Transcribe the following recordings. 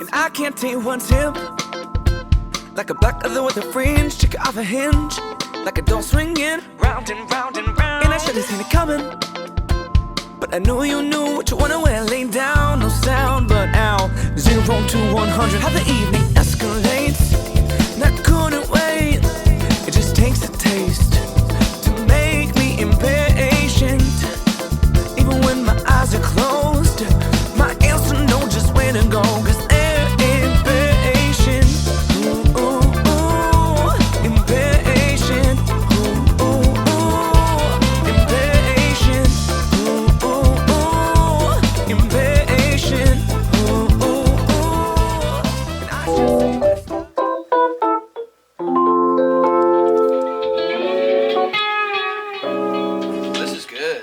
And I can't take one tip. Like a black leather with a fringe, check it off a hinge. Like a door swinging, round and round and round. And I should've seen it coming, but I knew you knew what you wanna wear. Lay down, no sound, but out. 0 to 100, how the evening escalates. And I couldn't wait, it just takes a taste to make me impatient. Even when my eyes are closed, my answer know just where to go. Cause they're impatient. Ooh, ooh, ooh, impatient. Ooh, ooh, ooh, impatient. Ooh, ooh, ooh, impatient. Ooh, ooh, ooh. And I should say This is good.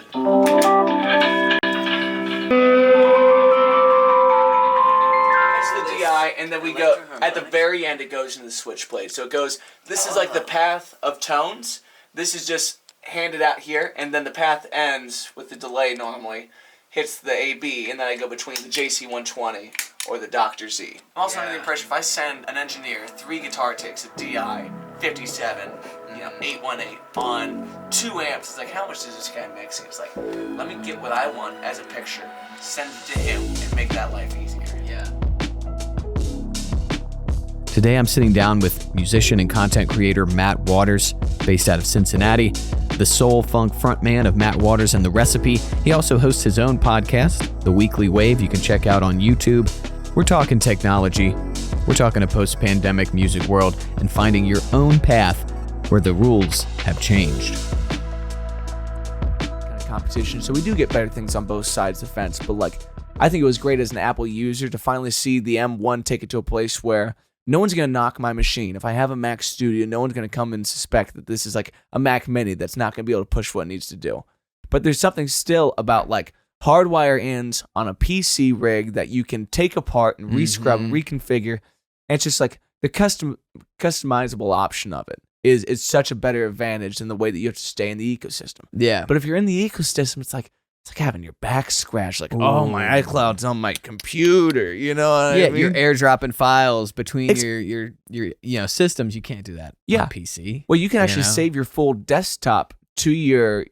It's the DI, and then we go at the very end. It goes into the switchblade. So it goes. This is like the path of tones. This is just handed out here, and then the path ends with the delay. Normally, hits the AB, and then I go between the JC120 or the Dr. Z. I'm also under the impression if I send an engineer 3 guitar takes of DI 57, 818 on 2 amps, it's like, how much does this guy mix? It's like, let me get what I want as a picture, send it to him, and make that life easier. Yeah. Today I'm sitting down with musician and content creator Matt Waters, based out of Cincinnati, the soul funk frontman of Matt Waters and The Recipe. He also hosts his own podcast, The Weekly Wave, you can check out on YouTube. We're talking technology, we're talking a post-pandemic music world, and finding your own path where the rules have changed. Kind of competition, so we do get better things on both sides of the fence, but like, I think it was great as an Apple user to finally see the M1 take it to a place where no one's going to knock my machine. If I have a Mac Studio, no one's going to come and suspect that this is like a Mac Mini that's not going to be able to push what it needs to do. But there's something still about like hardwire ins on a PC rig that you can take apart and rescrub, reconfigure. And it's just like the customizable option of it is such a better advantage than the way that you have to stay in the ecosystem. Yeah. But if you're in the ecosystem, it's like having your back scratched. Like, oh, my iCloud's on my computer. You know what I mean? You're airdropping files between your systems. You can't do that on PC. Well, you can actually save your full desktop to your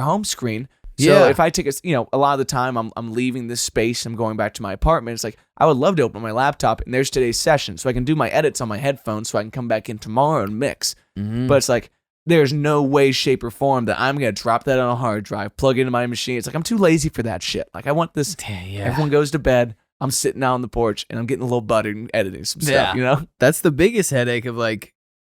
home screen. So if I take a lot of the time I'm leaving this space, I'm going back to my apartment. It's like I would love to open my laptop and there's today's session, so I can do my edits on my headphones, so I can come back in tomorrow and mix. But it's like there's no way, shape, or form that I'm gonna drop that on a hard drive, plug it into my machine. It's like I'm too lazy for that shit. Like I want this. Everyone goes to bed. I'm sitting out on the porch and I'm getting a little buttered and editing some stuff. You know, that's the biggest headache of like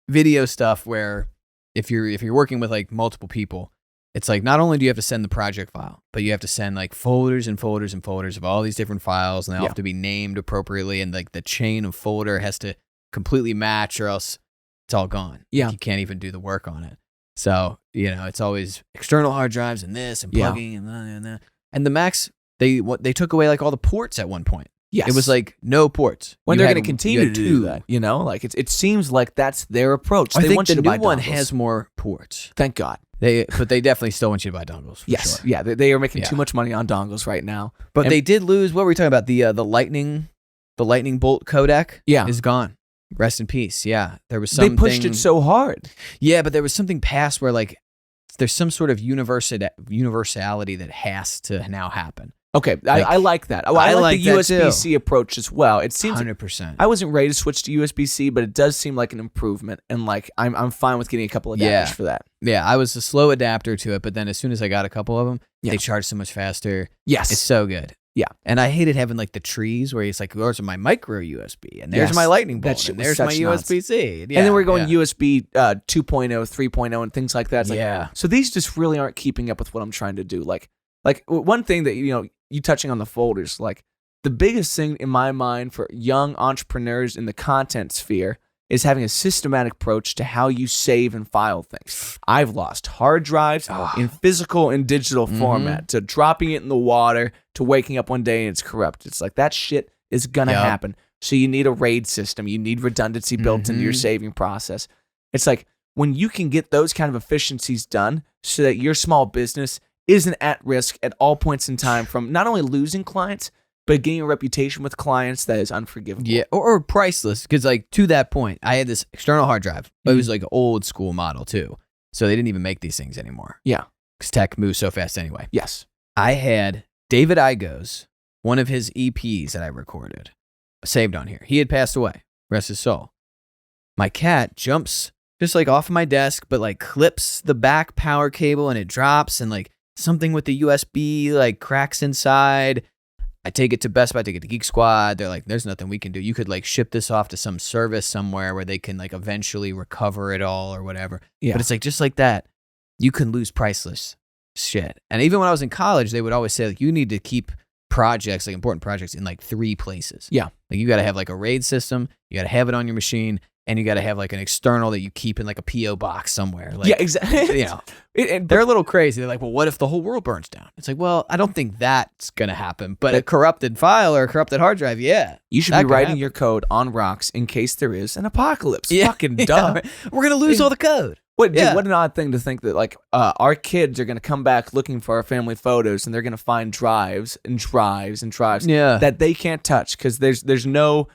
video stuff. Where if you're working with like multiple people, it's like not only do you have to send the project file, but you have to send like folders and folders and folders of all these different files, and they all have to be named appropriately, and like the chain of folder has to completely match, or else it's all gone. Yeah, like, you can't even do the work on it. So it's always external hard drives and this and plugging and that. And the Macs, they took away like all the ports at one point. Yes. It was like no ports. When they're going to continue to do that, like it seems like that's their approach. I they think want the you to new buy one dongles. has more ports. Thank God. But they definitely still want you to buy dongles. Yes. Sure. Yeah. They are making too much money on dongles right now. But they did lose. What were we talking about? The lightning bolt codec. Is gone. Rest in peace. Yeah, there was something. They pushed it so hard. Yeah, but there was something past where like there's some sort of universality that has to now happen. Okay, I like that. I like the USB-C approach as well. It seems 100%. I wasn't ready to switch to USB-C, but it does seem like an improvement, and like I'm fine with getting a couple of adapters for that. Yeah, I was a slow adapter to it, but then as soon as I got a couple of them, they charge so much faster. Yes, it's so good. Yeah, and I hated having like the trees where it's like, there's my micro USB, and there's my lightning bolt, and there's my USB-C. And then we're going USB 2.0, 3.0, and things like that. It's like, so these just really aren't keeping up with what I'm trying to do. Like one thing that you touching on the folders, like the biggest thing in my mind for young entrepreneurs in the content sphere is having a systematic approach to how you save and file things. I've lost hard drives in physical and digital format, to dropping it in the water, to waking up one day and it's corrupt. It's like that shit is gonna happen. So you need a RAID system. You need redundancy built into your saving process. It's like when you can get those kind of efficiencies done so that your small business isn't at risk at all points in time from not only losing clients, but getting a reputation with clients that is unforgivable. Yeah, or priceless. Because like to that point, I had this external hard drive, but it was like an old school model too. So they didn't even make these things anymore. Yeah. Because tech moves so fast anyway. Yes. I had David Igo's, one of his EPs that I recorded, saved on here. He had passed away. Rest his soul. My cat jumps just like off of my desk, but like clips the back power cable and it drops, and like something with the USB like cracks inside. I take it to Best Buy, I take it to Geek Squad. They're like, there's nothing we can do. You could like ship this off to some service somewhere where they can like eventually recover it all or whatever. Yeah. But it's like, just like that, you can lose priceless shit. And even when I was in college, they would always say like, you need to keep projects, like important projects, in like 3 places. Yeah. Like you got to have like a RAID system, you got to have it on your machine, and you got to have like an external that you keep in like a PO box somewhere. Like, yeah, exactly. You know, they're a little crazy. They're like, well, what if the whole world burns down? It's like, well, I don't think that's gonna happen. But a corrupted file or a corrupted hard drive, yeah, you should be writing your code on rocks in case there is an apocalypse. Yeah. Fucking duh. Yeah. We're gonna lose all the code. What, Yeah. dude, what an odd thing to think that like our kids are gonna come back looking for our family photos, and they're gonna find drives and drives and drives that they can't touch because there's no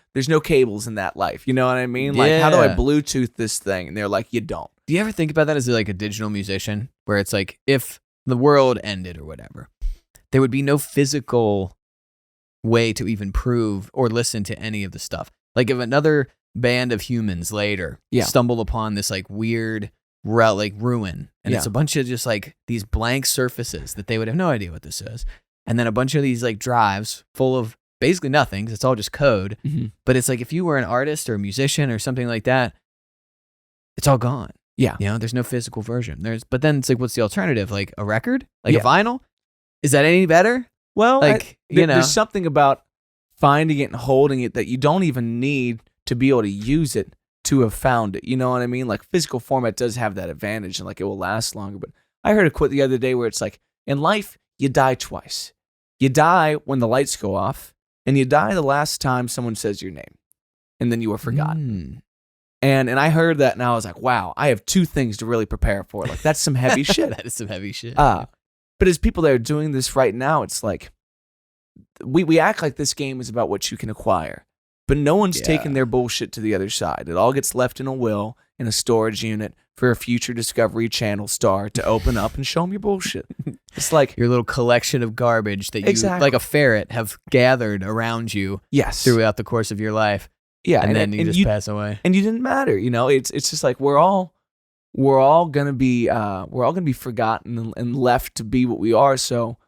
cables in that life. You know what I mean? Like, how do I Bluetooth this thing? And they're like, you don't. Do you ever think about that as like a digital musician, where it's like, if the world ended or whatever, there would be no physical way to even prove or listen to any of the stuff. Like if another band of humans later stumbled upon this like weird ruin, and it's a bunch of just like these blank surfaces that they would have no idea what this is, and then a bunch of these like drives full of basically nothing, 'cause it's all just code. But it's like, if you were an artist or a musician or something like that, it's all gone. Yeah. You know, there's no physical version. But then it's like, what's the alternative? Like a record? Like a vinyl? Is that any better? Well, like, there's something about finding it and holding it that you don't even need to be able to use it to have found it. You know what I mean? Like, physical format does have that advantage, and like it will last longer. But I heard a quote the other day where it's like, in life, you die twice. You die when the lights go off, and you die the last time someone says your name, and then you are forgotten. And I heard that, and I was like, wow, I have 2 things to really prepare for. Like, that's some heavy shit. That is some heavy shit. But as people that are doing this right now, it's like, we act like this game is about what you can acquire, but no one's taking their bullshit to the other side. It all gets left in a will, in a storage unit, for a future Discovery Channel star to open up and show them your bullshit. It's like your little collection of garbage that you, like a ferret, have gathered around you throughout the course of your life. Yeah, and then you just pass away, and you didn't matter. You know, it's just like we're all gonna be forgotten and left to be what we are. So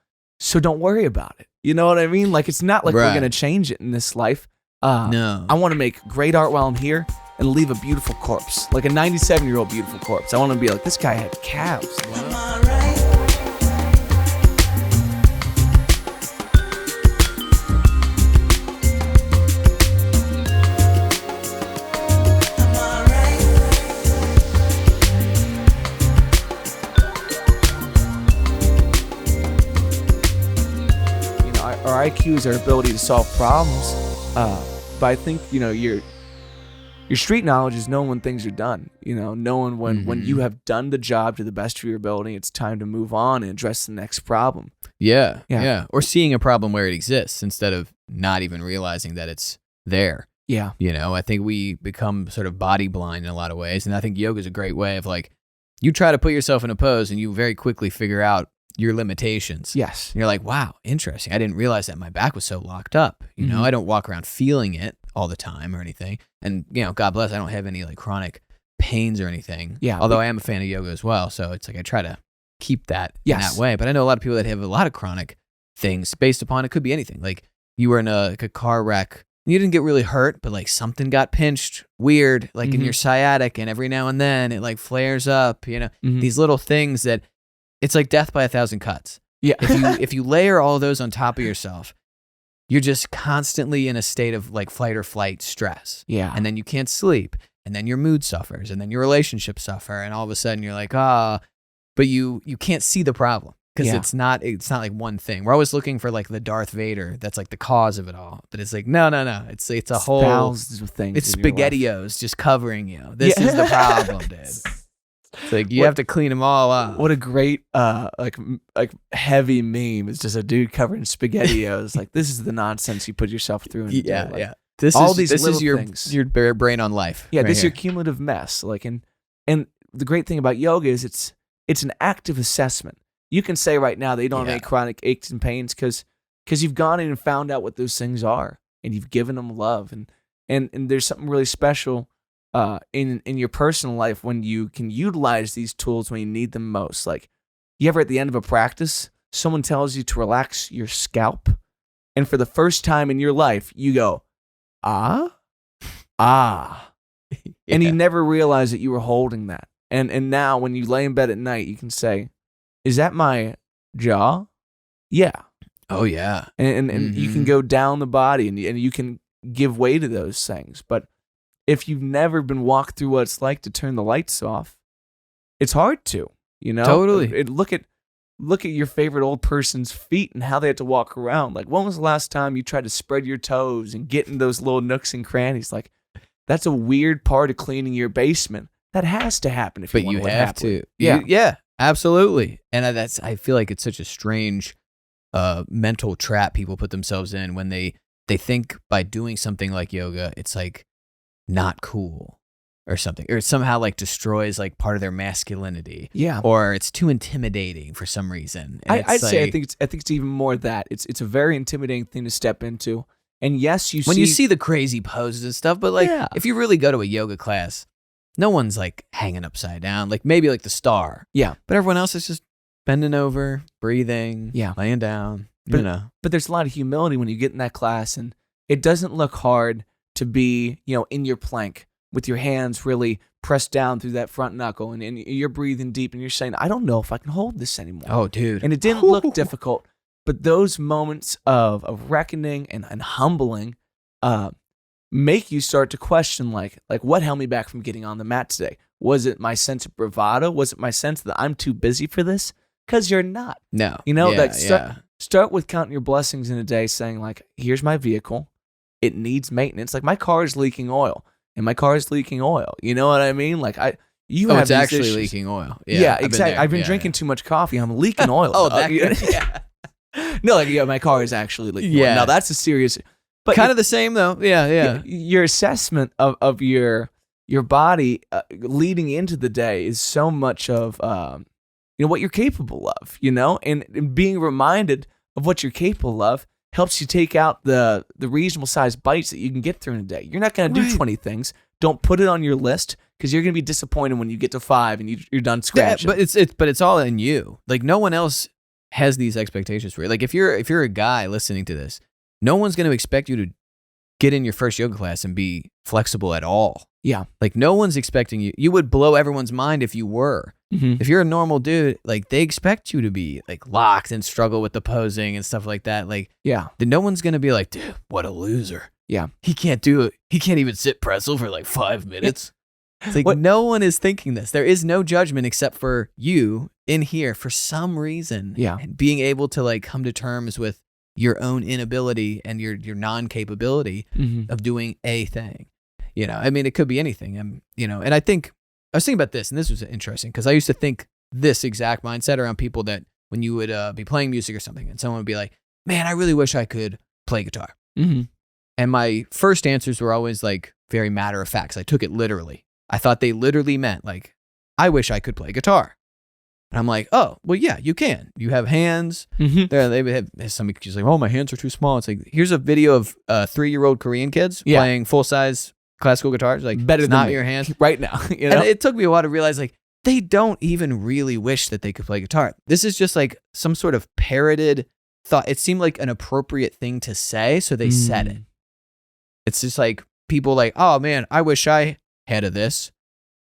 don't worry about it. You know what I mean? Like, it's not like we're gonna change it in this life. No, I want to make great art while I'm here and leave a beautiful corpse, like a 97-year-old beautiful corpse. I want to be like, this guy had calves. Our IQ is our ability to solve problems, but I think, you know, your street knowledge is knowing when things are done. You know, knowing when you have done the job to the best of your ability, it's time to move on and address the next problem. Yeah. Or seeing a problem where it exists instead of not even realizing that it's there. Yeah. You know, I think we become sort of body blind in a lot of ways, and I think yoga is a great way of like, you try to put yourself in a pose and you very quickly figure out your limitations. Yes. And you're like, wow, interesting. I didn't realize that my back was so locked up. You know, I don't walk around feeling it all the time or anything. And, you know, God bless, I don't have any like chronic pains or anything. Yeah. Although I am a fan of yoga as well. So it's like I try to keep that in that way. But I know a lot of people that have a lot of chronic things based upon, it could be anything. Like you were in a car wreck. You didn't get really hurt, but like something got pinched weird, like in your sciatic, and every now and then it like flares up, you know, these little things that it's like death by 1,000 cuts. Yeah. If you layer all those on top of yourself, you're just constantly in a state of like fight or flight stress. Yeah. And then you can't sleep, and then your mood suffers, and then your relationships suffer, and all of a sudden you're like, but you can't see the problem. Because it's not like one thing. We're always looking for like the Darth Vader that's like the cause of it all. But it's like, no. It's a whole thousands of things. It's SpaghettiOs just covering you. This is the problem, dude. It's like you have to clean them all up. What a great like heavy meme. It's just a dude covered in SpaghettiOs. Like, this is the nonsense you put yourself through. Yeah. This is your things. Your brain on life. Yeah, right this is here. your cumulative mess. Like, and the great thing about yoga is it's an active assessment. You can say right now that you don't have any chronic aches and pains because you've gone in and found out what those things are, and you've given them love, and there's something really special in your personal life when you can utilize these tools when you need them most. Like, you ever at the end of a practice, someone tells you to relax your scalp, and for the first time in your life, you go, ah. And you never realized that you were holding that. And now when you lay in bed at night, you can say, is that my jaw? Yeah. Oh, yeah. And you can go down the body and you can give way to those things. But if you've never been walked through what it's like to turn the lights off, it's hard to, you know? Totally. Look at your favorite old person's feet and how they had to walk around. Like, when was the last time you tried to spread your toes and get in those little nooks and crannies? Like, that's a weird part of cleaning your basement. That has to happen if you want to live happily. Yeah, absolutely. And I feel like it's such a strange mental trap people put themselves in when they think by doing something like yoga, it's like not cool or something, or it somehow like destroys like part of their masculinity. Yeah. Or it's too intimidating for some reason. And I'd say I think it's even more that it's a very intimidating thing to step into. And yes, you see the crazy poses and stuff, but like if you really go to a yoga class, no one's like hanging upside down, like maybe like the star. Yeah. But everyone else is just bending over, breathing, laying down, you know. But there's a lot of humility when you get in that class, and it doesn't look hard to be, in your plank with your hands really pressed down through that front knuckle, and you're breathing deep, and you're saying, I don't know if I can hold this anymore. Oh, dude. And it didn't look difficult, but those moments of reckoning and humbling make you start to question, like what held me back from getting on the mat today? Was it my sense of bravado? Was it my sense that I'm too busy for this? Because you're not. No. Start with counting your blessings in a day, saying, like, here's my vehicle. It needs maintenance. Like, my car is leaking oil, and my car is leaking oil. You know what I mean? Like, it's actually issues. Leaking oil. Yeah, exactly. I've been drinking too much coffee. I'm leaking oil. No, my car is actually leaking oil. Now, that's a serious... But kind of the same, though. Yeah. Your assessment of your body leading into the day is so much of what you're capable of, and being reminded of what you're capable of helps you take out the reasonable sized bites that you can get through in a day. You're not going to do 20 things. Don't put it on your list, because you're going to be disappointed when you get to 5 and you're done scratching. Yeah, but it's all in you. Like, no one else has these expectations for you. Like, if you're a guy listening to this, no one's going to expect you to get in your first yoga class and be flexible at all. Yeah. Like, no one's expecting you. You would blow everyone's mind if you were. Mm-hmm. If you're a normal dude, like, they expect you to be like locked and struggle with the posing and stuff like that. Like, then no one's going to be like, dude, what a loser. Yeah. He can't do it. He can't even sit pretzel for like 5 minutes. It's like, no one is thinking this. There is no judgment except for you in here for some reason. Yeah. And being able to like come to terms with your own inability and your non-capability of doing a thing. I mean, it could be anything. And I think, I was thinking about this, and this was interesting, because I used to think this exact mindset around people that when you would be playing music or something, and someone would be like, man, I really wish I could play guitar. Mm-hmm. And my first answers were always like very matter of fact, 'cause I took it literally. I thought they literally meant like, I wish I could play guitar. And I'm like, oh, well, yeah, you can. You have hands. Mm-hmm. They have some kids like, oh, my hands are too small. It's like, here's a video of 3-year-old Korean kids playing full-size classical guitars. Like, better than not me. your hands right now. And it took me a while to realize, like, they don't even really wish that they could play guitar. This is just like some sort of parroted thought. It seemed like an appropriate thing to say, so they said it. It's just like people like, oh man, I wish I had of this.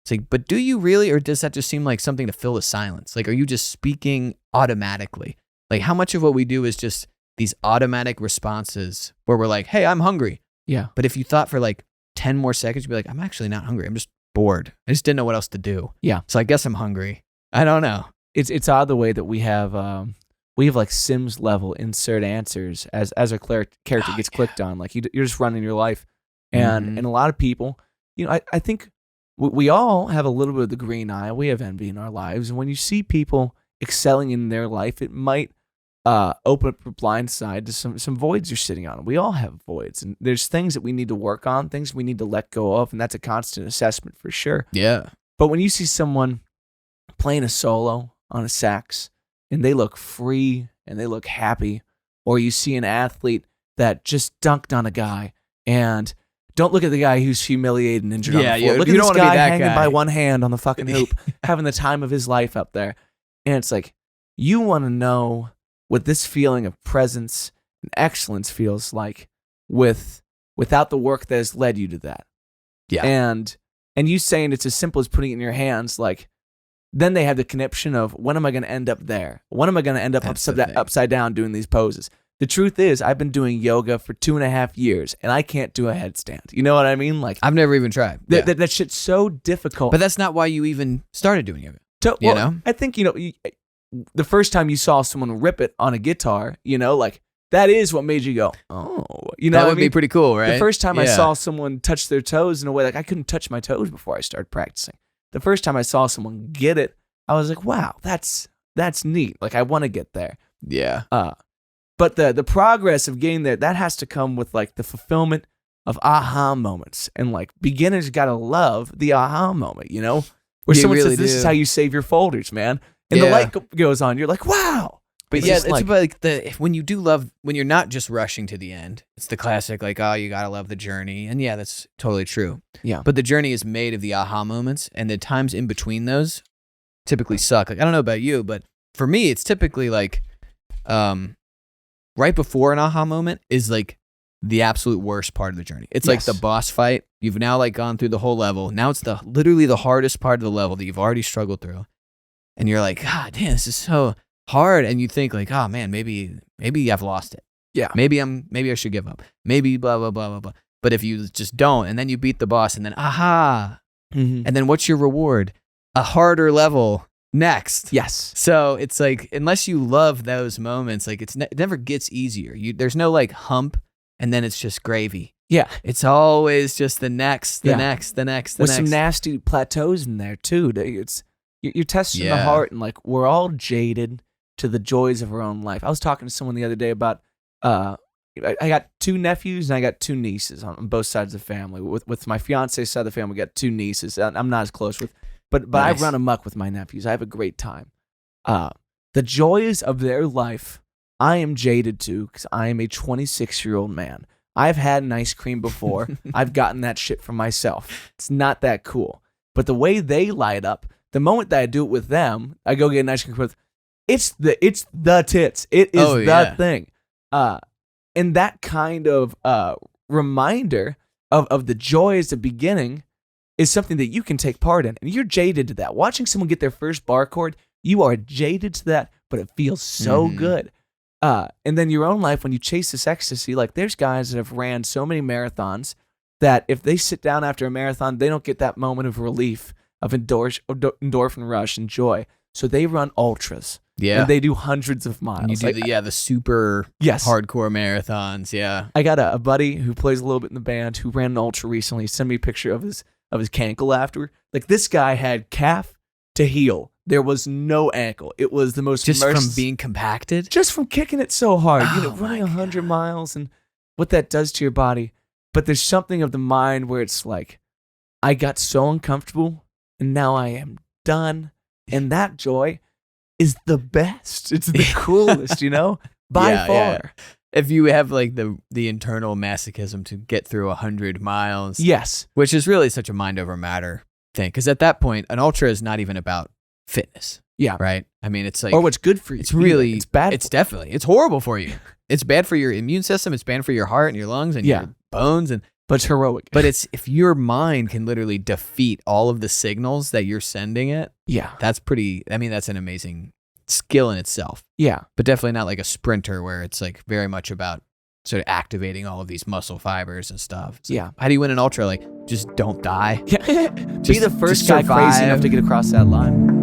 It's like, but do you really, or does that just seem like something to fill the silence? Like, are you just speaking automatically? Like, how much of what we do is just these automatic responses where we're like, hey, I'm hungry. Yeah. But if you thought for like 10 more seconds, you'd be like, I'm actually not hungry. I'm just bored. I just didn't know what else to do. Yeah. So I guess I'm hungry. I don't know. It's odd the way that we have like Sims level insert answers as our character gets clicked on. Like, you're just running your life. And a lot of people, I think we all have a little bit of the green eye. We have envy in our lives. And when you see people excelling in their life, it might open up a blind side to some voids you're sitting on. We all have voids. And there's things that we need to work on, things we need to let go of. And that's a constant assessment for sure. Yeah. But when you see someone playing a solo on a sax and they look free and they look happy, or you see an athlete that just dunked on a guy, and don't look at the guy who's humiliated and injured on the floor. Look at this guy hanging by one hand on the fucking hoop, having the time of his life up there. And it's like, you want to know what this feeling of presence and excellence feels like without the work that has led you to that. Yeah. And you saying it's as simple as putting it in your hands, like, then they have the conniption of, when am I going to end up there? When am I going to end up upside down doing these poses? The truth is, I've been doing yoga for 2.5 years, and I can't do a headstand. You know what I mean? Like, I've never even tried. That shit's so difficult. But that's not why you even started doing yoga. You know? I think, the first time you saw someone rip it on a guitar, like, that is what made you go, oh. That would be pretty cool, right? The first time I saw someone touch their toes in a way, like, I couldn't touch my toes before I started practicing. The first time I saw someone get it, I was like, wow, that's neat. Like, I want to get there. Yeah. But the progress of getting there, that has to come with, like, the fulfillment of aha moments. And, like, beginners got to love the aha moment, Where someone says, this is how you save your folders, man. And the light goes on. You're like, wow. But it's about like when you do love, when you're not just rushing to the end, it's the classic, like, oh, you got to love the journey. And yeah, that's totally true. Yeah. But the journey is made of the aha moments, and the times in between those typically suck. Like, I don't know about you, but for me, it's typically like, right before an aha moment is like the absolute worst part of the journey. It's like the boss fight. You've now like gone through the whole level. Now it's literally the hardest part of the level that you've already struggled through. And you're like, God damn, this is so hard. And you think like, oh man, maybe I've lost it. Yeah. Maybe I should give up. Maybe blah, blah, blah, blah, blah. But if you just don't, and then you beat the boss, and then aha. Mm-hmm. And then what's your reward? A harder level next. Yes. So it's like, unless you love those moments, like it never gets easier. There's no like hump, and then it's just gravy. Yeah. It's always just the next. With some nasty plateaus in there too. You're testing the heart, and like, we're all jaded to the joys of our own life. I was talking to someone the other day about, I got 2 nephews and I got 2 nieces on both sides of the family. With my fiance's side of the family, we got 2 nieces. I'm not as close with, but nice. I run amok with my nephews. I have a great time. The joys of their life, I am jaded to, because I am a 26-year-old man. I've had an ice cream before. I've gotten that shit for myself. It's not that cool. But the way they light up, the moment that I do it with them, I go get an ice cream with, it's the tits. It is the thing. And that kind of reminder of the joys of beginning is something that you can take part in. And you're jaded to that. Watching someone get their first bar chord, you are jaded to that, but it feels so good. And then your own life, when you chase this ecstasy, like, there's guys that have ran so many marathons that if they sit down after a marathon, they don't get that moment of relief, of endorphin rush and joy. So they run ultras. Yeah. And they do hundreds of miles. And you do the super hardcore marathons. Yeah. I got a buddy who plays a little bit in the band who ran an ultra recently. He sent me a picture of his cankle after. Like, this guy had calf to heel. There was no ankle. It was the most just from being compacted? Just from kicking it so hard. Running 100 miles and what that does to your body. But there's something of the mind where it's like, I got so uncomfortable and now I am done. And that joy is the best. It's the coolest, by far. Yeah. If you have like the internal masochism to get through 100 miles. Yes. Which is really such a mind over matter thing. Because at that point, an ultra is not even about fitness. Yeah. Right? I mean, it's like, or what's good for you. It's bad. It's definitely, it's horrible for you. It's bad for your immune system. It's bad for your heart and your lungs and your bones. But it's heroic. But it's, if your mind can literally defeat all of the signals that you're sending it. Yeah. That's that's an amazing skill in itself. Yeah. But definitely not like a sprinter where it's like very much about sort of activating all of these muscle fibers and stuff. So how do you win an ultra? Like, just don't die. Yeah. Be the first guy crazy enough to get across that line.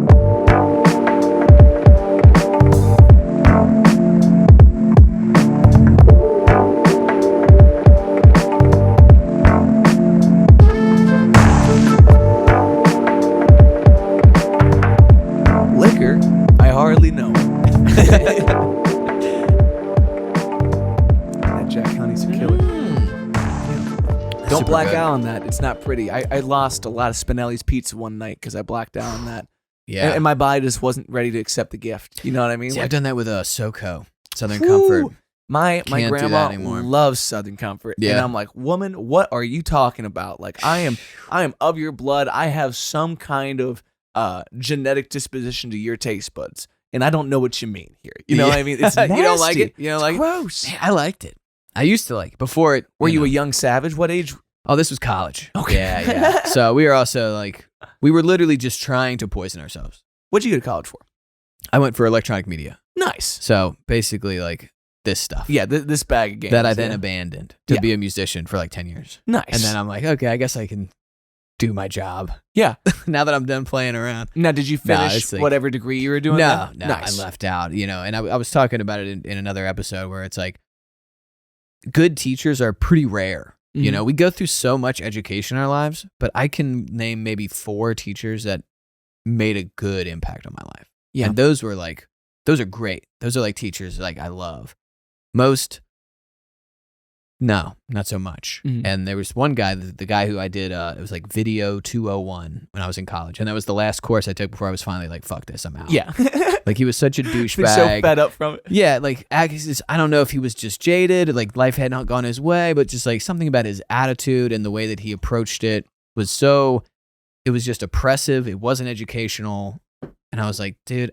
Don't Super black good. out on that. It's not pretty. I lost a lot of Spinelli's pizza one night because I blacked out on that. Yeah. And my body just wasn't ready to accept the gift. You know what I mean? See, Like, I've done that with SoCo, Southern whew, Comfort. My Can't do grandma that anymore. loves Southern Comfort, and Yeah. I'm like, woman, what are you talking about? Like, I am of your blood. I have some kind of genetic disposition to your taste buds, and I don't know what you mean here. You know what I mean? It's nasty. You don't like it? You don't It's like gross. it? Man, I liked it. I used to like it before it. Were you know. a young savage? What age? Oh, this was college. Okay. Yeah. So we were also like, we were literally just trying to poison ourselves. What'd you go to college for? I went for electronic media. Nice. So basically, like this stuff. Yeah, this bag of games That I then yeah. abandoned to Yeah. be a musician for like 10 years. Nice. And then I'm like, okay, I guess I can do my job. Yeah. Now that I'm done playing around. Now, did you finish it's like- whatever degree you were doing? No, then? I left out, and I was talking about it in another episode where it's like, good teachers are pretty rare. Mhm. We go through so much education in our lives, but I can name maybe 4 teachers that made a good impact on my life. Yeah. And those are great. Those are like teachers like I love. Most, no, not so much. Mhm. And there was one guy, the guy who I did, it was like Video 201 when I was in college. And that was the last course I took before I was finally like, fuck this, I'm out. Yeah. Like he was such a Been douchebag. so fed up from it. Yeah, like I don't know if he was just jaded, like life had not gone his way, but just like something about his attitude and the way that he approached it it was just oppressive. It wasn't educational. And I was like, dude,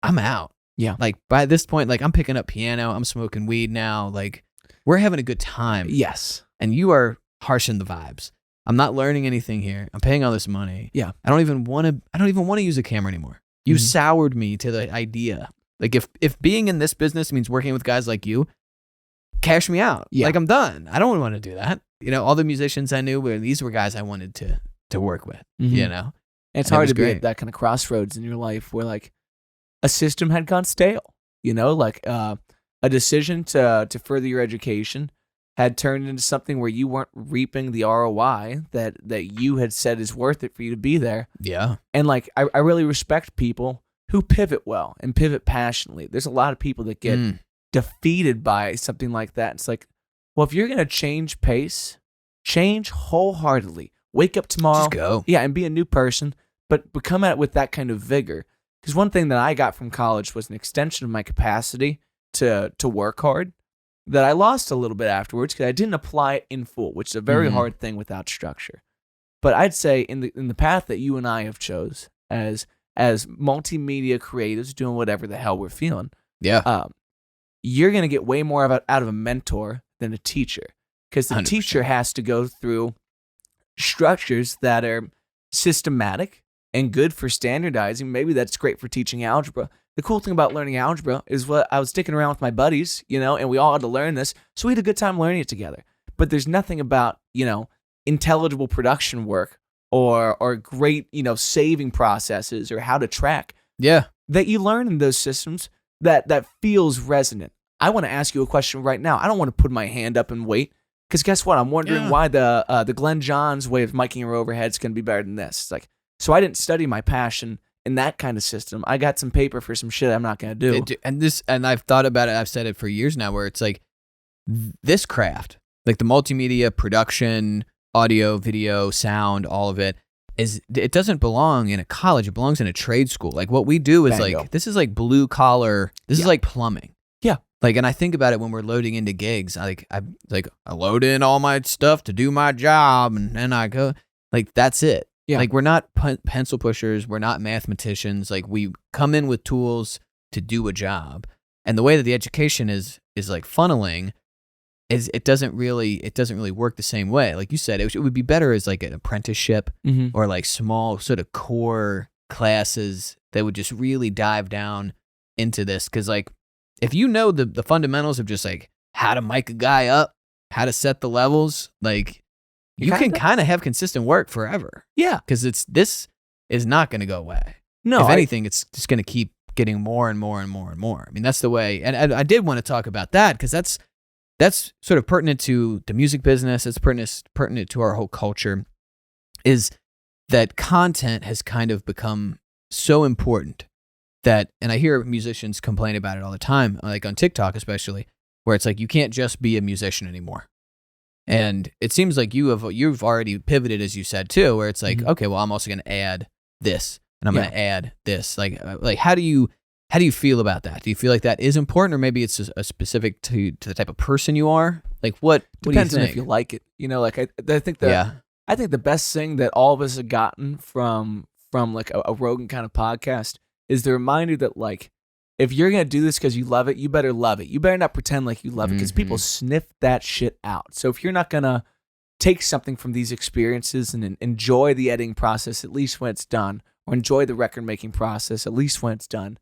I'm out. Yeah. Like by this point, like I'm picking up piano, I'm smoking weed now. Like we're having a good time. Yes. And you are harshing the vibes. I'm not learning anything here. I'm paying all this money. Yeah. I don't even want to use a camera anymore. You Mhm. soured me to the idea. Like if being in this business means working with guys like you, cash me out. Yeah. Like I'm done. I don't want to do that. All the musicians I knew these were guys I wanted to work with. Mhm. And It's And it hard was to be great. at that kind of crossroads in your life where like a system had gone stale, like a decision to further your education had turned into something where you weren't reaping the ROI that you had said is worth it for you to be there. yeah. And like I really respect people who pivot well and pivot passionately. There's a lot of people that get defeated by something like that. It's like, well, if you're gonna change pace, change wholeheartedly. Wake up tomorrow. Just go. Yeah, and be a new person, but come at it with that kind of vigor. Because one thing that I got from college was an extension of my capacity to work hard that I lost a little bit afterwards because I didn't apply it in full, which is a very Mhm. hard thing without structure. But I'd say in the path that you and I have chose as multimedia creatives doing whatever the hell we're feeling, Yeah. you're going to get way more out of a mentor than a teacher because the 100%. teacher has to go through structures that are systematic and good for standardizing. Maybe that's great for teaching algebra. The cool thing about learning algebra is what I was sticking around with my buddies, and we all had to learn this. So we had a good time learning it together. But there's nothing about, intelligible production work or great, saving processes or how to track Yeah. that you learn in those systems that feels resonant. I want to ask you a question right now. I don't want to put my hand up and wait because guess what? I'm wondering Yeah. why the Glenn Johns way of miking your overhead is going to be better than this. It's like, so I didn't study my passion in that kind of system. I got some paper for some shit I'm not going to do. And I've thought about it. I've said it for years now where it's like this craft, like the multimedia production, audio, video, sound, all of it doesn't belong in a college. It belongs in a trade school. Like what we do is Bingo. like, this is like blue collar. This is Yeah. like plumbing. Yeah. Like, and I think about it when we're loading into gigs. I load in all my stuff to do my job and then I go, like, that's it. Yeah. Like we're not pencil pushers. We're not mathematicians. Like we come in with tools to do a job. And the way that the education is like funneling is it doesn't really work the same way. Like you said, it would be better as like an apprenticeship Mhm. or like small sort of core classes that would just really dive down into this. Cause like if you know the fundamentals of just like how to mic a guy up, how to set the levels, like you can kind of have consistent work forever. Yeah. Cause this is not going to go away. No, If anything, it's just going to keep getting more and more and more and more. I mean, that's the way. And I did want to talk about that because that's sort of pertinent to the music business. It's pertinent to our whole culture. Is that content has kind of become so important that, and I hear musicians complain about it all the time, like on TikTok especially, where it's like you can't just be a musician anymore. And it seems like you've already pivoted, as you said too, where it's like, okay, well, I'm also going to add this, and I'm going to add this. Like how do you feel about that? Do you feel like that is important, or maybe it's a specific to the type of person you are? Like what Depends do you on think? if you like it. Like I think the best thing that all of us have gotten from like a Rogan kind of podcast is the reminder that like, if you're going to do this because you love it, you better love it. You better not pretend like you love it, because people sniff that shit out. So if you're not going to take something from these experiences and enjoy the editing process, at least when it's done, or enjoy the record making process, at least when it's done,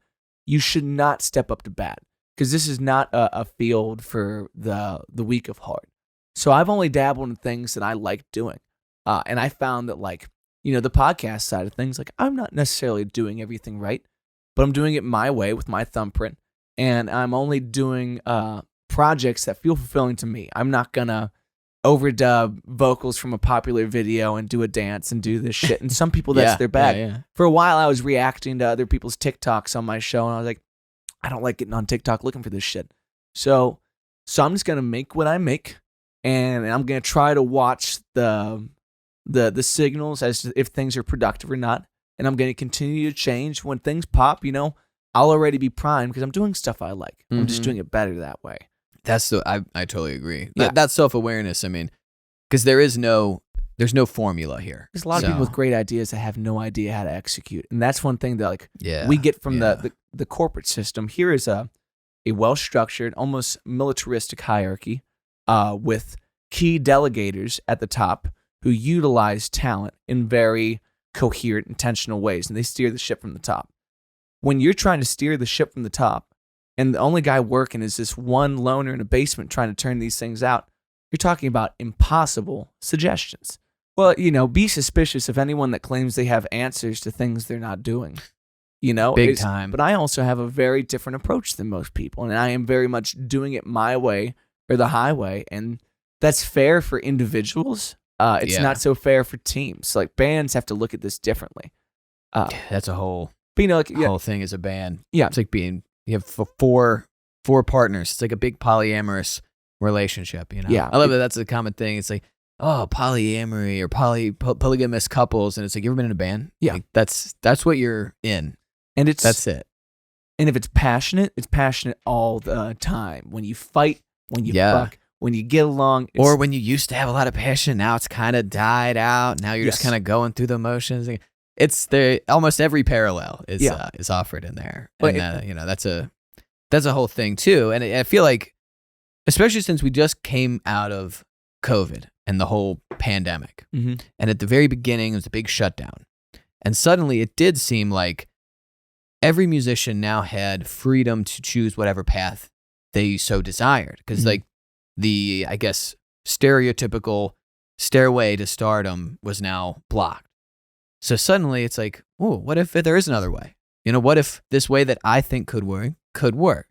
you should not step up to bat, because this is not a field for the weak of heart. So I've only dabbled in things that I like doing. And I found that like, the podcast side of things, like I'm not necessarily doing everything right, but I'm doing it my way with my thumbprint, and I'm only doing projects that feel fulfilling to me. I'm not gonna overdub vocals from a popular video and do a dance and do this shit. And some people, that's their bag. Yeah. For a while, I was reacting to other people's TikToks on my show, and I was like, I don't like getting on TikTok looking for this shit. So I'm just gonna make what I make, and I'm gonna try to watch the signals as to if things are productive or not. And I'm going to continue to change when things pop. I'll already be primed because I'm doing stuff I like. I'm just doing it better that way. I totally agree. Yeah. That's self-awareness. I mean, because there's no formula here. There's a lot of people with great ideas that have no idea how to execute. And that's one thing that like we get from the corporate system. Here is a well-structured, almost militaristic hierarchy with key delegators at the top who utilize talent in very coherent, intentional ways, and they steer the ship from the top. When you're trying to steer the ship from the top, and the only guy working is this one loner in a basement trying to turn these things out, you're talking about impossible suggestions. Well, be suspicious of anyone that claims they have answers to things they're not doing. Big time. But I also have a very different approach than most people, and I am very much doing it my way or the highway, and that's fair for individuals. It's not so fair for teams. Like bands have to look at this differently. That's a whole, whole thing as a band. Yeah, it's like you have four partners. It's like a big polyamorous relationship. Yeah, I love that. That's a common thing. It's like polyamory or polygamous couples, and it's like, you ever been in a band? Yeah, like, that's what you're in, and that's it. And if it's passionate all the time. When you fight, when you fuck. When you get along, or when you used to have a lot of passion, now it's kind of died out. Now you're just kind of going through the motions. It's there. Almost every parallel is offered in there, but and that's a whole thing too. And I feel like, especially since we just came out of COVID and the whole pandemic, and at the very beginning it was a big shutdown, and suddenly it did seem like every musician now had freedom to choose whatever path they so desired, because like, the, I guess, stereotypical stairway to stardom was now blocked. So suddenly it's like, oh, what if there is another way? What if this way that I think could work?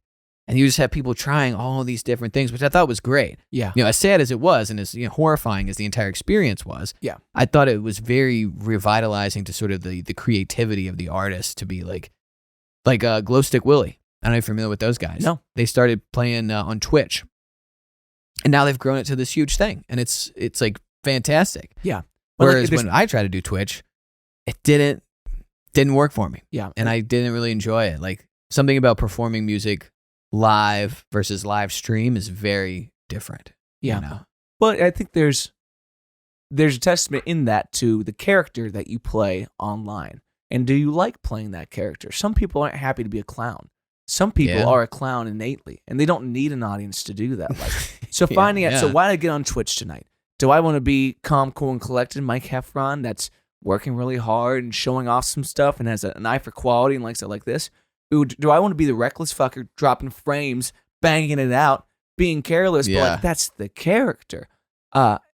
And you just have people trying all these different things, which I thought was great. Yeah. As sad as it was, and as horrifying as the entire experience was, I thought it was very revitalizing to sort of the creativity of the artist to be like Glow Stick Willie. I don't know if you're familiar with those guys. No. They started playing on Twitch. And now they've grown it to this huge thing, and it's like fantastic. Yeah. Well, whereas when I tried to do Twitch, it didn't work for me. Yeah. And I didn't really enjoy it. Like, something about performing music live versus live stream is very different. Yeah. Well, I think there's a testament in that to the character that you play online, and do you like playing that character? Some people aren't happy to be a clown. Some people are a clown innately, and they don't need an audience to do that. So finding out, so why did I get on Twitch tonight? Do I want to be calm, cool, and collected Mike Heffron that's working really hard and showing off some stuff and has an eye for quality and likes it like this? Do I want to be the reckless fucker dropping frames, banging it out, being careless, but like, that's the character.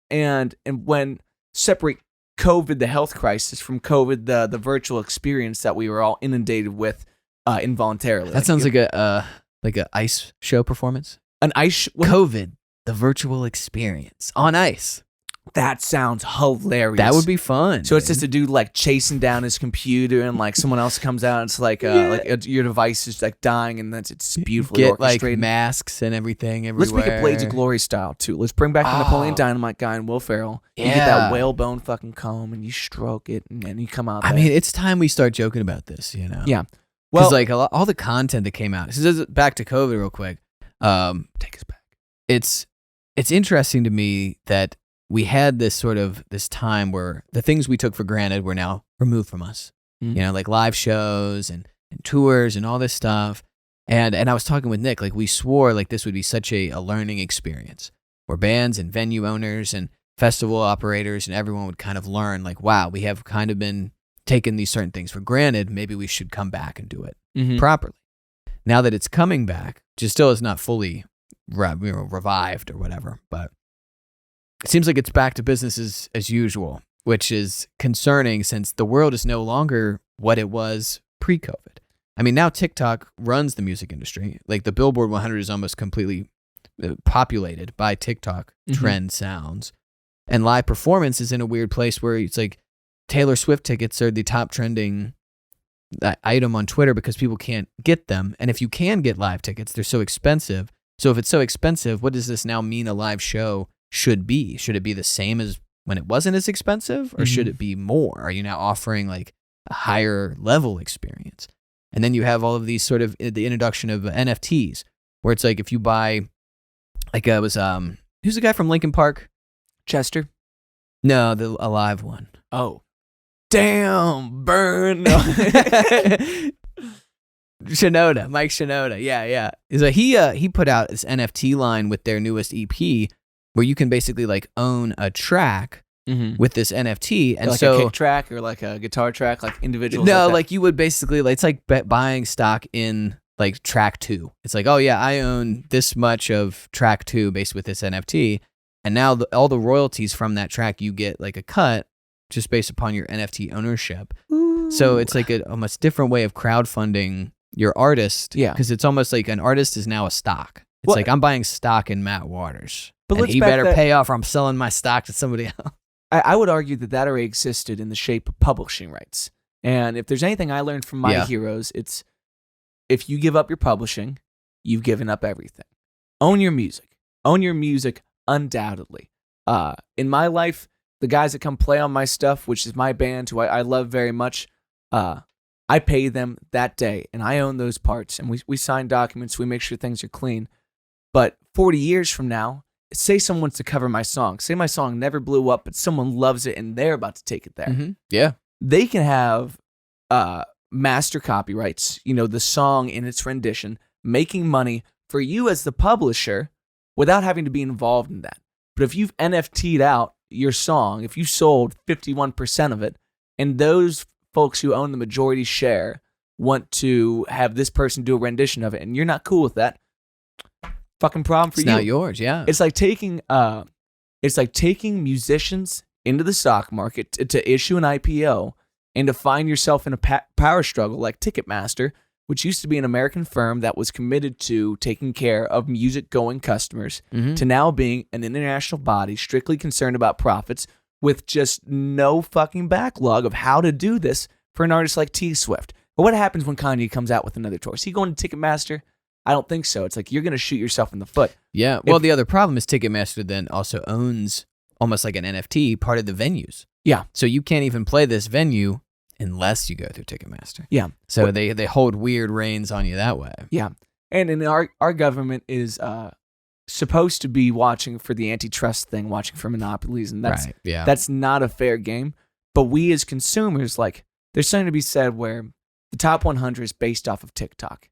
And when separate COVID, the health crisis, from COVID, the virtual experience that we were all inundated with involuntarily. That sounds like a ice show performance. An ice COVID, the virtual experience on ice. That sounds hilarious. That would be fun. So it's just a dude like chasing down his computer, and like someone else comes out. And it's like your device is like dying, and it's beautifully get like orchestrated. masks and everything everywhere. Let's make it Blades of Glory style too. Let's bring back the Napoleon Dynamite guy and Will Ferrell. You get that whalebone fucking comb, and you stroke it, and then you come out. I mean, it's time we start joking about this. You know? Yeah. Because Well, like all the content that came out. This is back to COVID real quick. take us back. It's interesting to me that we had this time where the things we took for granted were now removed from us. Mhm. You know, like live shows and tours and all this stuff. And I was talking with Nick, like we swore like this would be such a learning experience where bands and venue owners and festival operators and everyone would kind of learn like, wow, we have kind of been taking these certain things for granted. Maybe we should come back and do it properly. Now that it's coming back, just still is not fully revived or whatever, but it seems like it's back to business as usual, which is concerning since the world is no longer what it was pre-COVID. I mean, now TikTok runs the music industry. Like the Billboard 100 is almost completely populated by TikTok trend sounds. And live performance is in a weird place where it's like Taylor Swift tickets are the top trending item on Twitter because people can't get them. And if you can get live tickets, they're so expensive. So if it's so expensive, what does this now mean a live show should be? Should it be the same as when it wasn't as expensive, or should it be more? Are you now offering like a higher level experience? And then you have all of these sort of the introduction of NFTs, where it's like if you buy, like it was who's the guy from Linkin Park? Chester. No, the alive one. Oh, damn, burn. Shinoda, Mike Shinoda. Yeah. So he put out this NFT line with their newest EP where you can basically like own a track with this NFT. And like so a kick track or like a guitar track, like individuals. no, like like you would basically, like, it's like buying stock in like track 2. It's like, oh yeah, I own this much of track 2 based with this NFT. And now all the royalties from that track, you get like a cut just based upon your NFT ownership. Ooh. So it's like a almost different way of crowdfunding your artist. Yeah. Because it's almost like an artist is now a stock. It's Well, like I'm buying stock in Matt Waters. But And let's he back better that- pay off or I'm selling my stock to somebody else. I would argue that already existed in the shape of publishing rights. And if there's anything I learned from my heroes, it's if you give up your publishing, you've given up everything. Own your music. Own your music undoubtedly. In my life, the guys that come play on my stuff, which is my band, who I love very much, I pay them that day, and I own those parts. And we sign documents, we make sure things are clean. But 40 years from now, say someone wants to cover my song. Say my song never blew up, but someone loves it, and they're about to take it there. Yeah. They can have master copyrights, the song in its rendition, making money for you as the publisher without having to be involved in that. But if you've NFT'd out your song, if you sold 51% of it, and those folks who own the majority share want to have this person do a rendition of it, and you're not cool with that, fucking problem for you. It's not yours, yeah. It's like taking musicians into the stock market to issue an IPO and to find yourself in a power struggle like Ticketmaster, which used to be an American firm that was committed to taking care of music-going customers, to now being an international body strictly concerned about profits with just no fucking backlog of how to do this for an artist like T Swift. But what happens when Kanye comes out with another tour? Is he going to Ticketmaster? I don't think so. It's like you're going to shoot yourself in the foot. Yeah. Well, the other problem is Ticketmaster then also owns, almost like an NFT, part of the venues. Yeah. So you can't even play this venue unless you go through Ticketmaster. Yeah. So they hold weird reins on you that way. Yeah. And our government is supposed to be watching for the antitrust thing, watching for monopolies, and that's not a fair game. But we as consumers, like, there's something to be said where the top 100 is based off of TikTok.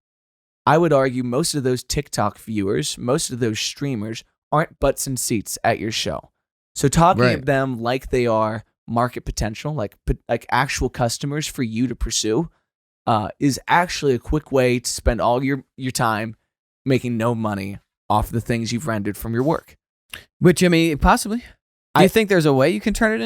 I would argue most of those TikTok viewers, most of those streamers aren't butts and seats at your show. So talking of them like they are market potential, like actual customers for you to pursue, is actually a quick way to spend all your time making no money off the things you've rendered from your work. Which, I mean, possibly. Do you think there's a way you can turn it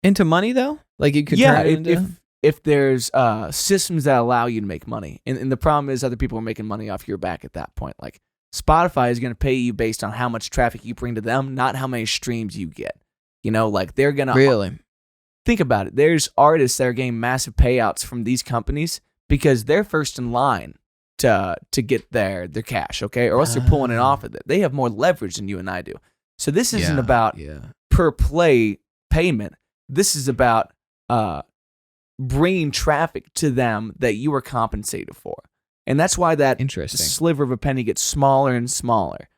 into money, though? Like you could turn it into... if there's systems that allow you to make money. And the problem is other people are making money off your back at that point. Like Spotify is going to pay you based on how much traffic you bring to them, not how many streams you get. You know, like they're gonna Really? think about it. There's artists that are getting massive payouts from these companies because they're first in line to get their cash, okay? Or else they're pulling it off of it. They have more leverage than you and I do. So this isn't about per play payment. This is about bringing traffic to them that you are compensated for. And that's why that sliver of a penny gets smaller and smaller.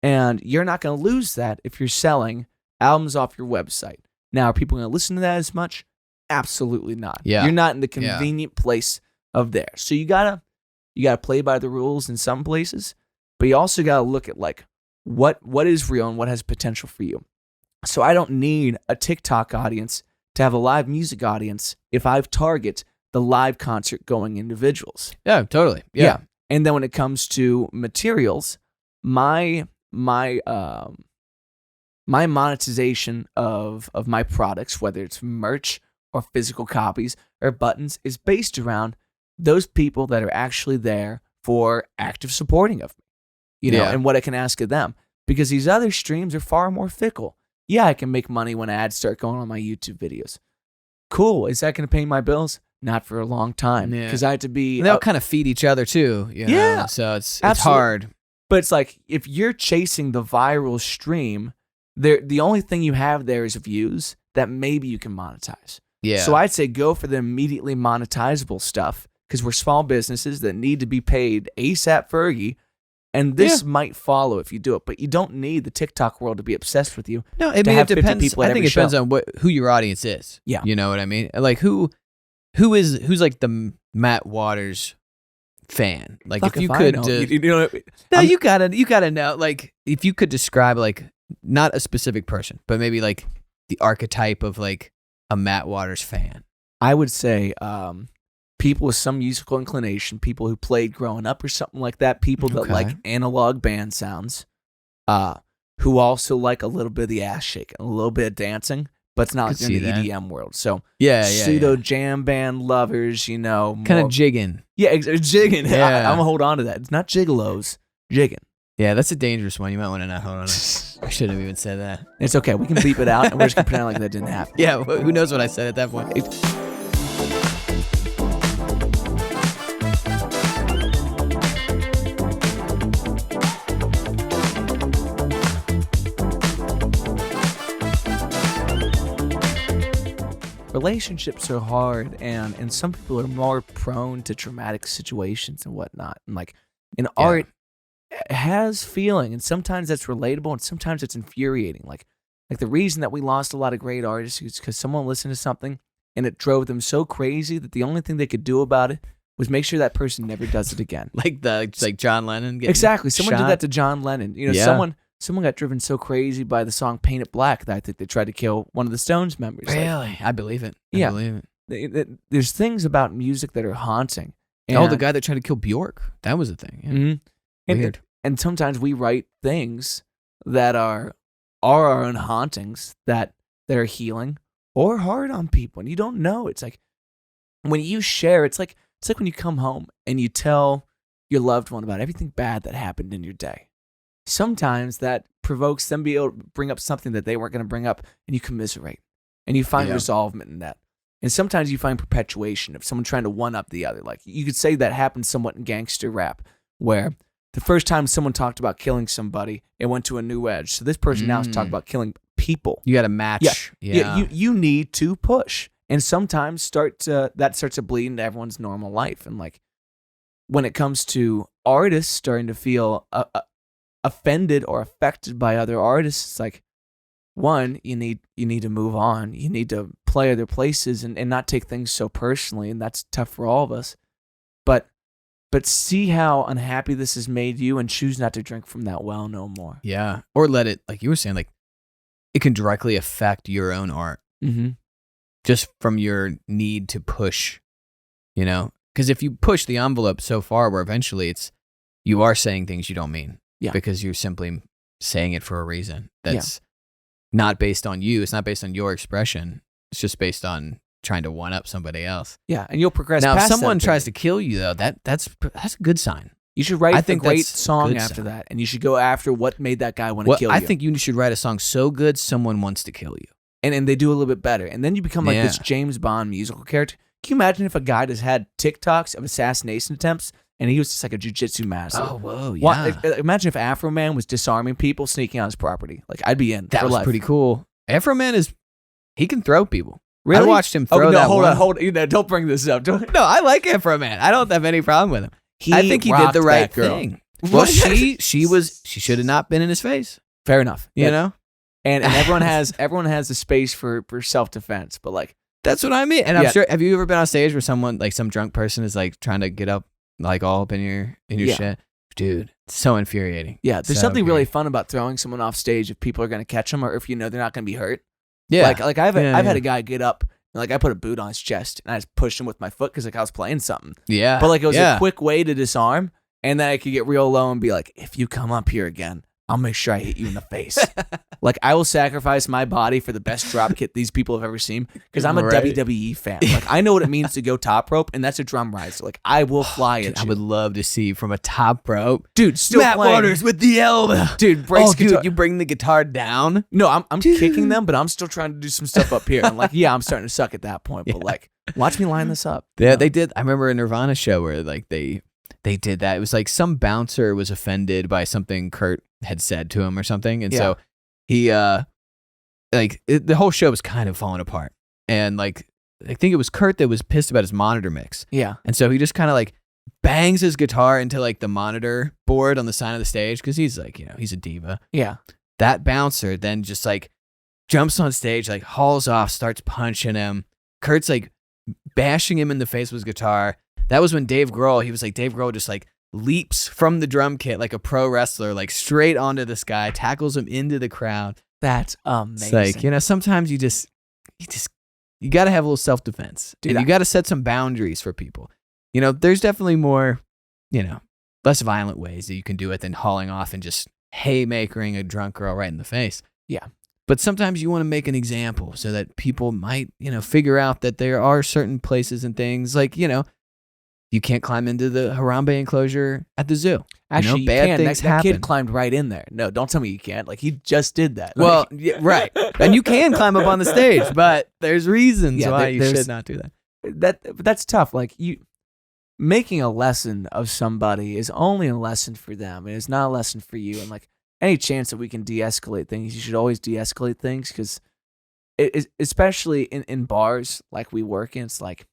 And you're not going to lose that if you're selling albums off your website. Now, are people going to listen to that as much? Absolutely not. Yeah. You're not in the convenient place of there. So you gotta play by the rules in some places, but you also gotta look at like what is real and what has potential for you. So I don't need a TikTok audience to have a live music audience if I target the live concert going individuals. Yeah, totally. Yeah. And then when it comes to materials, my monetization of my products, whether it's merch or physical copies or buttons, is based around those people that are actually there for active supporting of me, you know, and what I can ask of them. Because these other streams are far more fickle. Yeah, I can make money when ads start going on my YouTube videos. Cool. Is that going to pay my bills? Not for a long time. Because I had to be... And they'll kind of feed each other too. You know? So it's hard. But it's like, if you're chasing the viral stream, the only thing you have there is views that maybe you can monetize. Yeah. So I'd say go for the immediately monetizable stuff, because we're small businesses that need to be paid ASAP Fergie, and this might follow if you do it. But you don't need the TikTok world to be obsessed with you. No, I mean, it depends. I think it depends on who your audience is. Yeah. You know what I mean? Like who's like the Matt Waters fan? Like Fuck if you I could, know. You know, no, you gotta know. Like if you could describe like not a specific person, but maybe like the archetype of like a Matt Waters fan. I would say people with some musical inclination, people who played growing up or something like that, people that like analog band sounds, who also like a little bit of the ass shaking, a little bit of dancing, but it's not like in the EDM world. So pseudo jam band lovers, you know. Kind of jigging. Yeah, jigging. Yeah. I'm going to hold on to that. It's not gigolos, jigging. Yeah, that's a dangerous one. You might want to not hold on to it. I shouldn't have even said that. It's okay. We can bleep it out, and we're just going to pretend like that didn't happen. Yeah, who knows what I said at that point. Relationships are hard, and some people are more prone to traumatic situations and whatnot. And like in art, it has feeling, and sometimes that's relatable, and sometimes it's infuriating. Like the reason that we lost a lot of great artists is because someone listened to something and it drove them so crazy that the only thing they could do about it was make sure that person never does it again. like John Lennon. Exactly. Someone shot. did that to John Lennon. You know, someone got driven so crazy by the song "Paint It Black" that I think they tried to kill one of the Stones members. Really? I believe it. I believe it. There's things about music that are haunting. And the guy that tried to kill Bjork. That was a thing. Yeah. Mm-hmm. Weird. And sometimes we write things that are our own hauntings that are healing or hard on people, and you don't know. It's like when you share. It's like when you come home and you tell your loved one about everything bad that happened in your day. Sometimes that provokes them to be able to bring up something that they weren't going to bring up, and you commiserate, and you find resolvement in that. And sometimes you find perpetuation of someone trying to one-up the other. Like you could say that happens somewhat in gangster rap, where the first time someone talked about killing somebody, it went to a new edge. So this person now is talking about killing people. You got to match. Yeah. You need to push, and sometimes that starts to bleed into everyone's normal life. And like when it comes to artists starting to feel offended or affected by other artists, it's like, one, you need to move on. You need to play other places and not take things so personally, and that's tough for all of us. But see how unhappy this has made you, and choose not to drink from that well no more. Yeah. Or let it, like you were saying, like it can directly affect your own art. Mm-hmm. Just from your need to push, you know? Because if you push the envelope so far where eventually you are saying things you don't mean. Yeah. Because you're simply saying it for a reason that's not based on you. It's not based on your expression. It's just based on trying to one up somebody else. Yeah, and you'll progress. Now, if past someone that tries to kill you, though, that's a good sign. You should write a great song after that, and you should go after what made that guy want to kill you. I think you should write a song so good someone wants to kill you. and they do a little bit better. And then you become like this James Bond musical character. Can you imagine if a guy just had TikToks of assassination attempts and he was just like a jiu-jitsu master? Oh, whoa, yeah. Imagine if Afro Man was disarming people sneaking on his property. Like, I'd be in. That for was life. pretty cool. Afro Man he can throw people. Really? I watched him throw that hold one. on. You know, don't bring this up. No, I like Heffron, man. I don't have any problem with him. I think he did the right thing. Well, she should have not been in his face. Fair enough. You know? And everyone has the space for self-defense, but like that's what I mean. And I'm sure, have you ever been on stage where someone, like some drunk person is like trying to get up like all up in your shit? Dude, it's so infuriating. Yeah, there's something really fun about throwing someone off stage if people are going to catch them or if you know they're not going to be hurt. Yeah. Like I've had a guy get up and like I put a boot on his chest and I just pushed him with my foot because like I was playing something. Yeah. But like it was a quick way to disarm, and then I could get real low and be like, if you come up here again, I'll make sure I hit you in the face. Like I will sacrifice my body for the best drop kick these people have ever seen because I'm a WWE fan. Like I know what it means to go top rope, and that's a drum riser. Like I will fly it. I would love to see from a top rope, dude. Still Matt playing. Waters with the elbow, dude. Breaks guitar. Dude, you bring the guitar down. No, I'm kicking them, but I'm still trying to do some stuff up here. And like, yeah, I'm starting to suck at that point. But like, watch me line this up. Yeah, they did. I remember a Nirvana show where like they did that. It was like some bouncer was offended by something Kurt had said to him or something, and so he the whole show was kind of falling apart. And like I think it was Kurt that was pissed about his monitor mix. Yeah, and so he just kind of like bangs his guitar into like the monitor board on the side of the stage because he's like, you know, he's a diva. Yeah, that bouncer then just like jumps on stage, like hauls off, starts punching him. Kurt's like bashing him in the face with his guitar. That was when Dave Grohl just like leaps from the drum kit like a pro wrestler, like straight onto this guy, tackles him into the crowd. That's amazing. It's like, you know, sometimes you got to have a little self-defense. Dude, and you got to set some boundaries for people. You know, there's definitely more, you know, less violent ways that you can do it than hauling off and just haymakering a drunk girl right in the face. Yeah. But sometimes you want to make an example so that people might, you know, figure out that there are certain places and things like, you know, you can't climb into the Harambe enclosure at the zoo. Actually, you know, bad can. things that happen. kid climbed right in there. No, don't tell me you can't. Like, he just did that. Well, yeah, right. And you can climb up on the stage, but there's reasons why you should not do that. That's tough. Like, making a lesson of somebody is only a lesson for them. It's not a lesson for you. And, like, any chance that we can de-escalate things, you should always de-escalate things because, especially in bars like we work in, it's like,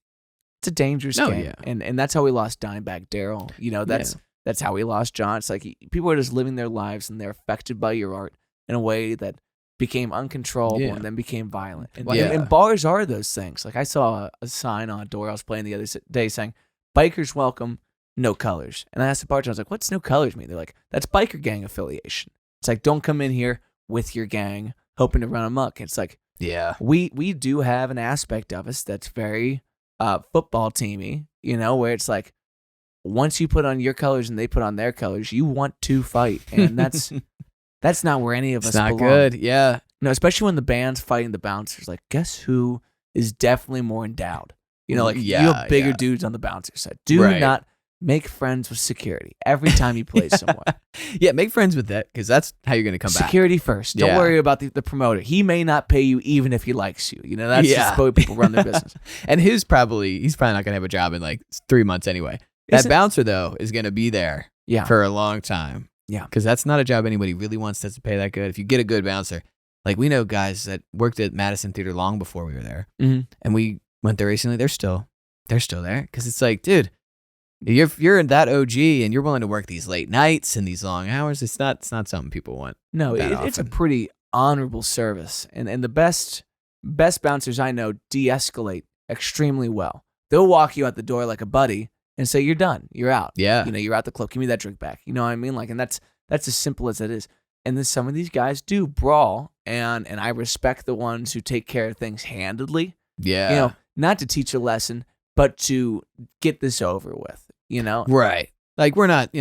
it's a dangerous game. Yeah. And that's how we lost Dimebag Darrell. You know, that's how we lost John. It's like people are just living their lives and they're affected by your art in a way that became uncontrollable and then became violent. And bars are those things. Like I saw a sign on a door I was playing the other day saying, "Bikers welcome, no colors." And I asked the bartender, I was like, "What's no colors mean?" They're like, "That's biker gang affiliation." It's like, don't come in here with your gang hoping to run amok. It's like, we do have an aspect of us that's very football teamy, you know, where it's like once you put on your colors and they put on their colors, you want to fight, and that's not where any of us belong. Not good. Yeah, no, especially when the band's fighting the bouncers. Like, guess who is definitely more endowed? You know, like you have bigger dudes on the bouncer side. Do not make friends with security every time you play somewhere. Make friends with that because that's how you're going to come back. Security first. Don't worry about the promoter. He may not pay you even if he likes you. You know, that's just the way people run their business. And he's probably not going to have a job in like 3 months anyway. That bouncer though is going to be there for a long time. Yeah. Because that's not a job anybody really wants to pay that good. If you get a good bouncer, like we know guys that worked at Madison Theater long before we were there. Mm-hmm. And we went there recently. They're still there. Because it's like, dude, if you're in that OG and you're willing to work these late nights and these long hours, it's not something people want. No, it's a pretty honorable service. And the best bouncers I know de-escalate extremely well. They'll walk you out the door like a buddy and say, "You're done. You're out. Yeah. You know, you're out the club. Give me that drink back." You know what I mean? Like, and that's as simple as it is. And then some of these guys do brawl, and I respect the ones who take care of things handedly. Yeah. You know, not to teach a lesson, but to get this over with, you know? Right. Like we're not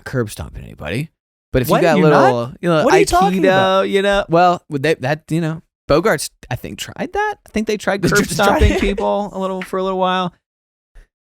curb stomping anybody. But if What? you got You're little, not? you know, What are you talking about? you know, well, would that, you know, Bogarts, I think, tried that. I think they tried curb Just stomping tried it? people for a little while.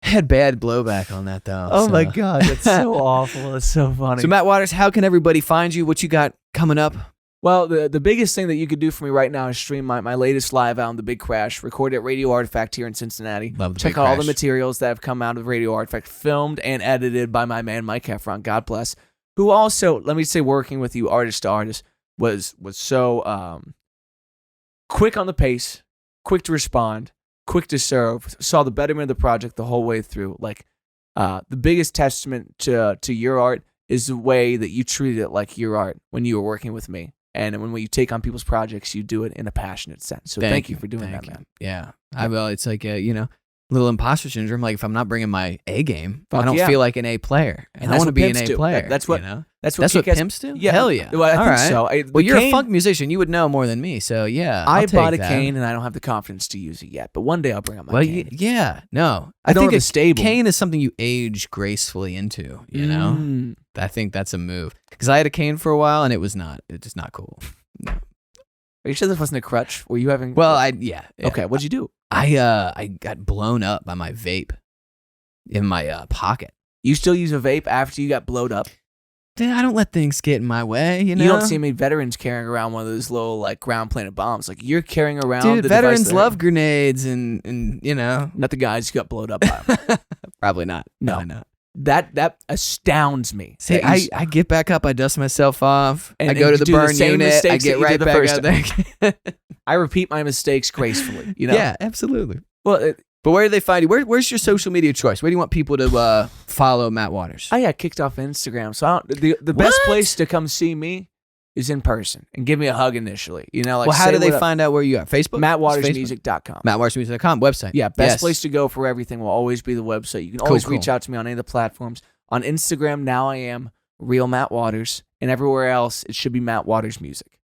Had bad blowback on that though. Oh my God, that's so awful. It's so funny. So Matt Waters, how can everybody find you? What you got coming up? Well, the biggest thing that you could do for me right now is stream my latest live album, The Big Crash, recorded at Radio Artifact here in Cincinnati. Love the Check Big out all Crash. the materials that have come out of Radio Artifact, filmed and edited by my man Mike Heffron, God bless, who also, let me say, working with you artist to artist, was so quick on the pace, quick to respond, quick to serve, saw the betterment of the project the whole way through. Like, the biggest testament to your art is the way that you treated it like your art when you were working with me. And when you take on people's projects, you do it in a passionate sense. So thank you for doing that, man. Yeah. Well, it's like a, little imposter syndrome. Like if I'm not bringing my A game, Fuck I don't yeah. feel like an A player. And I want to be an A player. That's what That's what kick-ass- pimps do? Yeah. Hell yeah. Well, I All think right. so. Well, you're a cane- funk musician. You would know more than me. So yeah. I I'll take bought a that. cane and I don't have the confidence to use it yet. But one day I'll bring out my Well, cane. yeah. No. I don't think have a stable. cane is something you age gracefully into, you know? Mm. I think that's a move. Because I had a cane for a while and it's just not cool. No. Are you sure this wasn't a crutch? Were you having? Well, yeah. Okay, what'd you do? I got blown up by my vape in my pocket. You still use a vape after you got blowed up? Dude, I don't let things get in my way, you know? You don't see many veterans carrying around one of those little like ground planted bombs. Like you're carrying around. Dude, the veterans device that- love grenades and you know. Not the guys who got blowed up by them. Probably not. No. No. That astounds me. See, That you- I get back up, I dust myself off, And- I go and to you the do the burn same unit, I mistakes that get you right did the back first out there. I repeat my mistakes gracefully. You know. Yeah, absolutely. Well, But where do they find you? Where's your social media choice? Where do you want people to follow Matt Waters? I got kicked off Instagram, so I don't, the best What? place to come see me is in person and give me a hug initially. You know, like well, how say do they what up- find out where you are? Facebook? MattWatersMusic.com. MattWatersMusic.com website. Yeah, best Yes. place to go for everything will always be the website. You can Cool, always cool. reach out to me on any of the platforms. On Instagram, now I am Real Matt Waters, and everywhere else, it should be Matt Waters Music.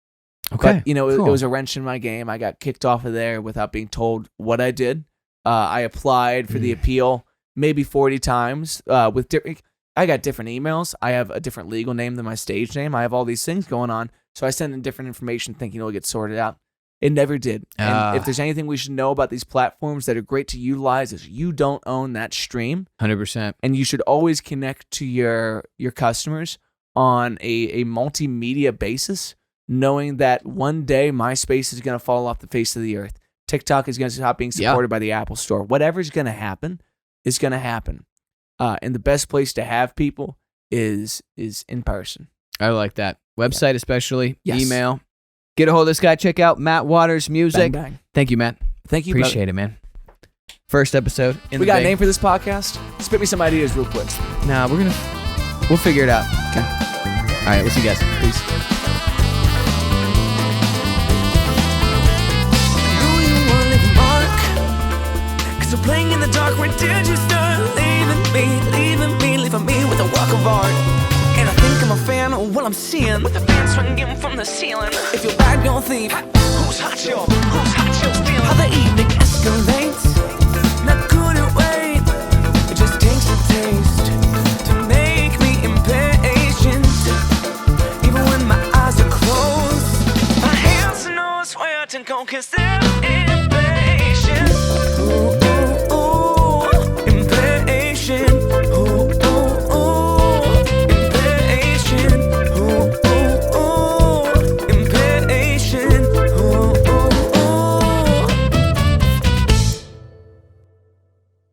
Okay. But, you know, it cool. was a wrench in my game. I got kicked off of there without being told what I did. I applied for the appeal maybe 40 times with different. I got different emails. I have a different legal name than my stage name. I have all these things going on. So I send in different information thinking it'll get sorted out. It never did. And if there's anything we should know about these platforms that are great to utilize is you don't own that stream. 100%. And you should always connect to your customers on a multimedia basis, knowing that one day MySpace is going to fall off the face of the earth. TikTok is going to stop being supported by the Apple Store. Whatever's going to happen is going to happen. And the best place to have people is in person. I like that. Website especially. Yes. Email. Get a hold of this guy. Check out Matt Waters Music. Bang, bang. Thank you, Matt. Thank you. Appreciate it, man. First episode. We got a name for this podcast? Spit me some ideas real quick. Nah, we'll figure it out. Okay. All right, we'll see you guys. Peace. So playing in the dark, where did you start? Leaving me with a work of art. And I think I'm a fan of what I'm seeing, with the fan swinging from the ceiling. If you're bad, you're a thief. Who's hot, you're stealing. How the evening escalates, not couldn't wait. It just takes a taste to make me impatient. Even when my eyes are closed, my hands know sweat and cold, 'cause they're